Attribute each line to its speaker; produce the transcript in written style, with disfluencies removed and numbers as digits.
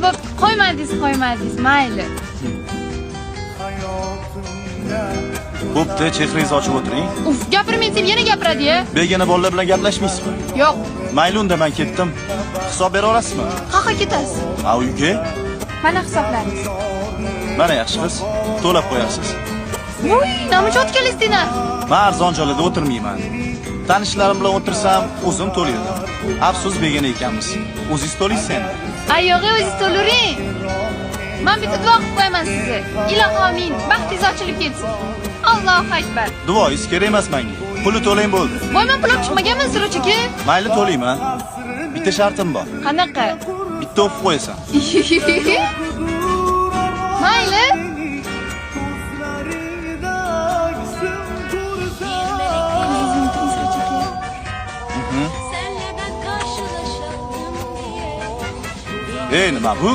Speaker 1: bo'p, qo'ymadingiz, mayli.
Speaker 2: Bo'pti, chehringizni ochib o'tiring.
Speaker 1: Uf, gapirmang deb yana gapiradi-ya.
Speaker 2: Begona bolalar bilan gaplashmaysizmi?
Speaker 1: Yo'q.
Speaker 2: Mayli, unda men ketdim. Hisob bera olasizmi?
Speaker 1: Qaqa ketasiz.
Speaker 2: Ha, uyga?
Speaker 1: Mana hisoblaringiz.
Speaker 2: Mana yaxshi qiz, to'lab qo'yasiz.
Speaker 1: Voy, nima chotkalasizlar?
Speaker 2: Men arzon joylarda o'tirmayman. Tanishlarim bilan o'tirsam, o'zim to'laydim. Afsus begona ekanmiz. O'zingiz to'laysiz endi.
Speaker 1: Ayog'i o'zingiz to'luring. Men bitta duo qilib qo'yaman sizga. Ilohi amin, baxtingiz ochilib ketsin. Allohu akbar.
Speaker 2: Duoingiz kerak emas menga. Puli to'lang bo'ldi.
Speaker 1: Voy, men pul chiqmaganman Sirochaka.
Speaker 2: Mayli to'layman. Bitta shartim bor.
Speaker 1: Qanaqa?
Speaker 2: Bitta o'qib qo'yasan.
Speaker 1: Mayli.
Speaker 2: Nima bu?